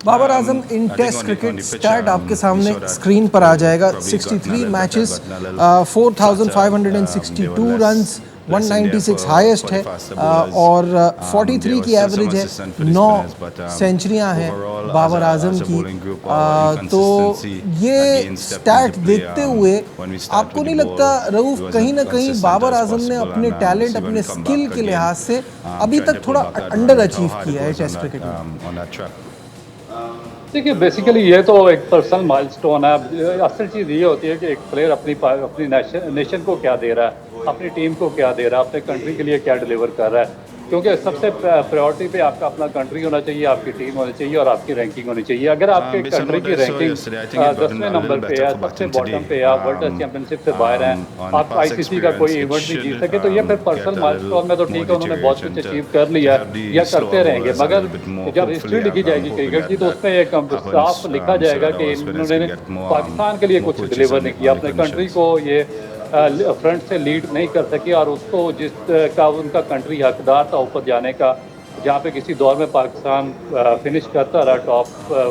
बाबर आजम इन test cricket stat आपके सामने screen पर आ जाएगा। 63 मैचेस, 4562 रन्स, 196 हाईएस्ट है और 43 की एवरेज है। 9 सेंचुरियां हैं बाबर आजम की। तो ये स्टैट देखते हुए आपको नहीं लगता रऊफ कहीं ना कहीं बाबर आजम ने अपने टैलेंट, अपने स्किल के लिहाज से अभी तक थोड़ा अंडर अचीव किया है टेस्ट क्रिकेट में? देखिए, बेसिकली ये तो एक पर्सनल माइलस्टोन है। असल चीज़ ये होती है कि एक प्लेयर अपनी नेशन को क्या दे रहा है, अपनी टीम को क्या दे रहा है, अपने कंट्री के लिए क्या डिलीवर कर रहा है। क्योंकि सबसे प्रायोरिटी पे आपका अपना कंट्री होना चाहिए, आपकी टीम होनी चाहिए और आपकी रैंकिंग होनी चाहिए। अगर आपके कंट्री की रैंकिंग 10वें नंबर पे है, सबसे बॉटम पे, आप वर्ल्ड टेस्ट चैंपियनशिप से बाहर हैं, आप आईसीसी का कोई इवेंट भी जीत सके, तो ये फिर पर्सनल माइलस्टोन में तो ठीक है, उन्होंने बहुत कुछ अचीव कर लिया या करते रहेंगे। मगर जब हिस्ट्री लिखी जाएगी क्रिकेट की, तो उसमें एक साफ लिखा जाएगा कि इन्होंने पाकिस्तान के लिए कुछ डिलीवर नहीं किया, अपने कंट्री को ये फ्रंट से लीड नहीं कर सकी और उसको जिसका उनका कंट्री हकदार था ऊपर जाने का, जहाँ पे किसी दौर में पाकिस्तान फिनिश करता रहा टॉप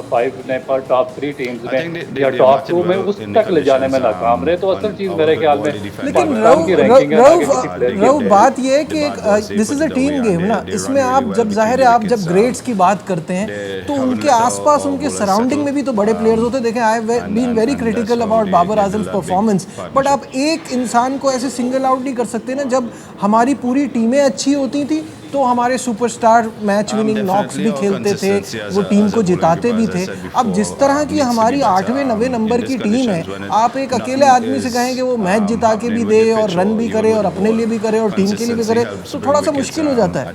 5 में, पर टॉप 3 टीम्स में या टॉप 2 में, उस तक ले जाने में नाकाम रहे। तो असल चीज़ मेरे ख्याल में पाकिस्तान की रैंकिंग है। बात ये है कि this is a team game ना, इसमें आप जब जाहिर है आप जब ग्रेड्स की बात करते हैं तो उनके आसपास, उनके सराउंडिंग में भी तो बड़े प्लेयर्स होते हैं। देखें, I have been very critical about Babar Azam's performance, but आप एक इंसान को ऐसे सिंगल आउट नहीं कर सकते ना। जब हमारी पूरी टीमें अच्छी होती थी तो हमारे सुपरस्टार मैच विनिंग नॉक्स भी खेलते थे, वो टीम को जिताते भी थे। अब जिस तरह की हमारी 8वें 9वें नंबर की टीम है, आप एक अकेले आदमी से कहें कि वो मैच जिता के भी दे और रन भी करे और अपने लिए भी करे और टीम के लिए भी करे, तो थोड़ा सा मुश्किल हो जाता है।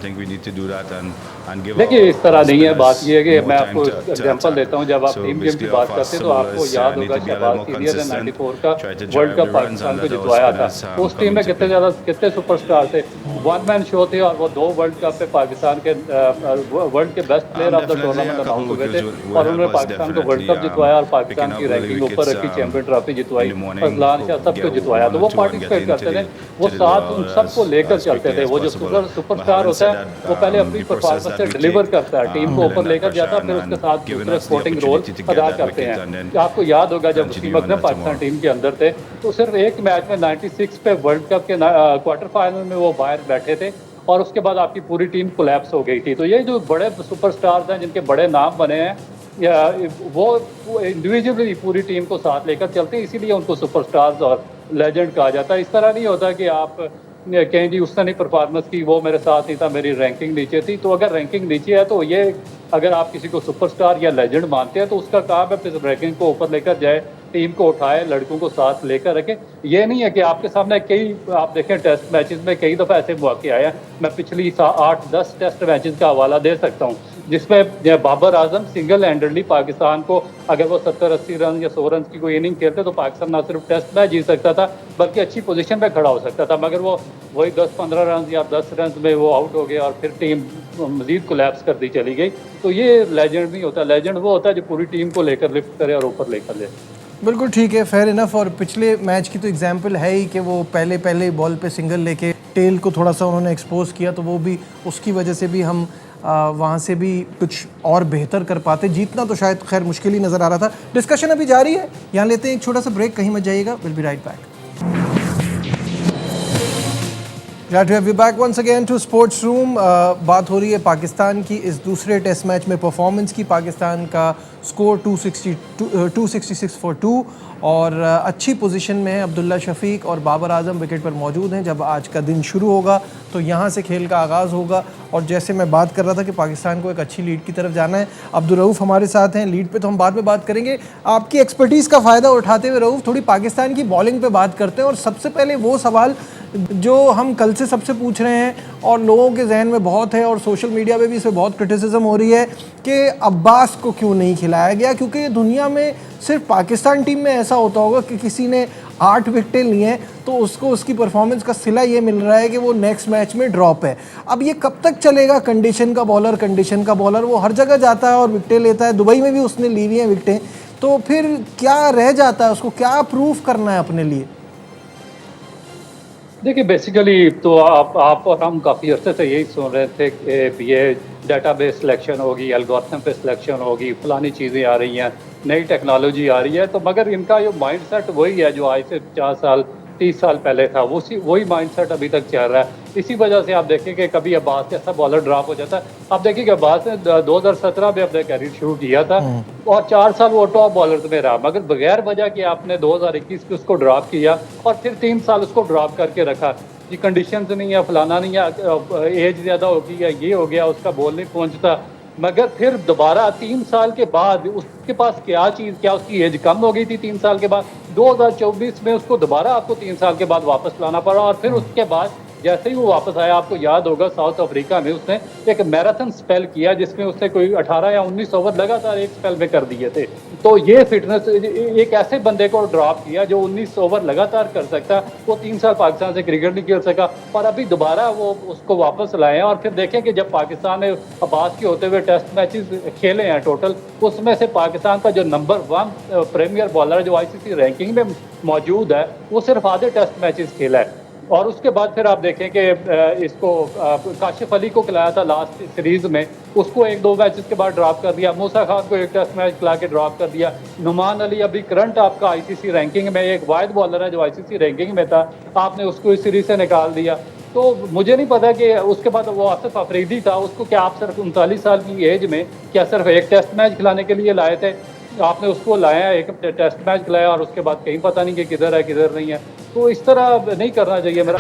देखिए, इस तरह नहीं है। बात यह है कि मैं आपको एग्जांपल देता हूं, जब आप टीम गेम की बात करते हैं तो आपको याद होगा शहबाज सीनियर ने 94 का वर्ल्ड कप पाकिस्तान को जितवाया था। तो उस टीम में कितने सुपरस्टार थे, वन मैन शो थे, और वो 2 वर्ल्ड कप पे पाकिस्तान के वर्ल्ड के best player of the tournament announce हुए थे और उन्होंने पाकिस्तान को वर्ल्ड कप जितवाया और पाकिस्तान की रैंकिंग ऊपर रखी, चैंपियन ट्रॉफी जितवाई, फजलान शाह सबको जितवाया। तो वो पार्टिसिपेट करते थे, वो साथ उन सबको लेकर चलते थे। वो जो सुपरस्टार होता है वो पहले अपनी परफॉर्मेंस से डिलीवर करता है, टीम को ऊपर लेकर जाता है, फिर उसके साथ दूसरे सपोर्टिंग रोल अदा करते हैं। आपको याद होगा जब वसीम अकरम पाकिस्तान टीम के अंदर थे तो सिर्फ एक मैच में 96 पे वर्ल्ड कप के क्वार्टर फाइनल में वो बाहर बैठे थे और उसके बाद आपकी पूरी टीम कोलैप्स हो गई थी। तो ये जो बड़े सुपरस्टार्स हैं जिनके बड़े नाम बने हैं, या वो इंडिविजुअली पूरी टीम को साथ लेकर चलते हैं, इसीलिए उनको सुपरस्टार्स और लेजेंड कहा जाता है। इस तरह नहीं होता कि आप कहें जी उसने नहीं परफॉर्मेंस की, वो मेरे साथ नहीं था, मेरी रैंकिंग नीचे थी। तो अगर रैंकिंग नीचे है तो ये, अगर आप किसी को सुपरस्टार या लेजेंड मानते हैं तो उसका काम है फिर रैंकिंग को ऊपर लेकर जाए, टीम को उठाए, लड़कों को साथ लेकर रखे। ये नहीं है कि आपके सामने कई, आप देखें टेस्ट मैचेस में कई दफ़ा ऐसे मौके आए हैं, मैं पिछली 8-10 टेस्ट मैचेस का हवाला दे सकता हूँ जिसमें बाबर आजम सिंगल हैंडेडली पाकिस्तान को, अगर वो 70-80 रन या 100 रन की कोई इनिंग खेलते तो पाकिस्तान ना सिर्फ टेस्ट मैच जीत सकता था बल्कि अच्छी पोजीशन पे खड़ा हो सकता था। मगर वो वही 10-15 रन या 10 रन में वो आउट हो गया और फिर टीम मजीद कोलैप्स कर दी चली गई। तो ये लेजेंड नहीं होता, लेजेंड वो होता है जो पूरी टीम को लेकर लिफ्ट करे और ऊपर लेकर ले। बिल्कुल ठीक है, फेयर इनफ। और पिछले मैच की तो एग्जांपल है ही कि वो पहले बॉल पे सिंगल लेके टेल को थोड़ा सा उन्होंने एक्सपोज किया, तो वो भी उसकी वजह से भी हम वहाँ से भी कुछ और बेहतर कर पाते। जीतना तो शायद खैर मुश्किल ही नज़र आ रहा था। डिस्कशन अभी जारी है, यहाँ लेते हैं एक छोटा सा ब्रेक, कहीं मत जाइएगा, will be right back. Glad to have you back once again to Sports Room। बात हो रही है पाकिस्तान की इस दूसरे टेस्ट मैच में परफॉर्मेंस की। पाकिस्तान का स्कोर 266 फॉर 2 और अच्छी पोजीशन में है। अब्दुल्ला शफीक और बाबर आजम विकेट पर मौजूद हैं। जब आज का दिन शुरू होगा तो यहाँ से खेल का आगाज़ होगा और जैसे मैं बात कर रहा था कि पाकिस्तान को एक अच्छी लीड की तरफ जाना है। अब्दुल रऊफ़ हमारे साथ हैं, लीड पे तो हम बाद में बात करेंगे। आपकी एक्सपर्टीज़ का फ़ायदा उठाते हुए रऊफ़ थोड़ी पाकिस्तान की बॉलिंग पे बात करते हैं। और सबसे पहले वो सवाल जो हम कल से सबसे पूछ रहे हैं और लोगों के जहन में बहुत है और सोशल मीडिया पे भी इसे बहुत क्रिटिसिज्म हो रही है कि अब्बास को क्यों नहीं खिलाया गया, क्योंकि दुनिया में सिर्फ पाकिस्तान टीम में ऐसा होता होगा कि किसी ने 8 विकेटें ली हैं तो उसको उसकी परफॉर्मेंस का सिला ये मिल रहा है कि वो नेक्स्ट मैच में ड्रॉप है। अब ये कब तक चलेगा? कंडीशन का बॉलर वो हर जगह जाता है और विकेटें लेता है, दुबई में भी उसने ली हुई हैं विकेटें, तो फिर क्या रह जाता है? उसको क्या प्रूफ करना है अपने लिए? देखिए बेसिकली तो आप और हम काफ़ी अरसे से यही सुन रहे थे कि ये डेटाबेस सिलेक्शन होगी, एल्गोरिथम पे सिलेक्शन होगी, फलानी चीज़ें आ रही हैं, नई टेक्नोलॉजी आ रही है, तो मगर इनका जो माइंडसेट वही है जो आज से 50 साल 30 साल पहले था, वही माइंडसेट अभी तक चल रहा है। इसी वजह से आप देखें कि कभी अब्बास जैसा बॉलर ड्रॉप हो जाता है। आप देखिए कि अब्बास ने 2017 में अपना कैरियर शुरू किया था और 4 साल वो टॉप बॉलर में रहा, मगर बगैर वजह के आपने 2021 में उसको ड्रॉप किया और फिर 3 साल उसको ड्रॉप करके रखा। जी कंडीशंस नहीं है, फलाना नहीं है, एज ज़्यादा हो गई है, ये हो गया, उसका बॉल नहीं पहुँचता। मगर फिर दोबारा 3 साल के बाद उसके पास क्या उसकी एज कम हो गई थी 3 साल के बाद? 2024 में उसको दोबारा आपको 3 साल के बाद वापस लाना पड़ा और फिर उसके बाद जैसे ही वो वापस आया, आपको याद होगा साउथ अफ्रीका में उसने एक मैराथन स्पेल किया जिसमें उसने कोई 18 या 19 ओवर लगातार एक स्पेल में कर दिए थे। तो ये फिटनेस एक ऐसे बंदे को ड्रॉप किया जो 19 ओवर लगातार कर सकता, वो 3 साल पाकिस्तान से क्रिकेट नहीं खेल सका और अभी दोबारा वो उसको वापस लाए हैं। और फिर देखें कि जब पाकिस्तान ने अब्बास के होते हुए टेस्ट मैचेस खेले हैं टोटल, उसमें से पाकिस्तान का जो नंबर 1 प्रीमियर बॉलर है जो आईसीसी रैंकिंग में मौजूद है, वो सिर्फ आधे टेस्ट मैचेस खेला है। और उसके बाद फिर आप देखें कि इसको काशिफ अली को खिलाया था लास्ट सीरीज में, उसको 1-2 मैचेस के बाद ड्रॉप कर दिया। मूसा खान को एक टेस्ट मैच खिला के ड्रॉप कर दिया। नुमान अली अभी करंट आपका आईसीसी रैंकिंग में एक वाहिद बॉलर है जो आईसीसी रैंकिंग में था, आपने उसको इस सीरीज से निकाल दिया। तो मुझे नहीं पता कि उसके बाद वो आसिफ अफरीदी था, उसको क्या आप सिर्फ 39 साल की एज में क्या सिर्फ एक टेस्ट मैच खिलाने के लिए लाए थे? आपने उसको लाया, एक टेस्ट मैच खिलाया और उसके बाद कहीं पता नहीं कि किधर है किधर नहीं है। तो इस तरह नहीं करना चाहिए मेरा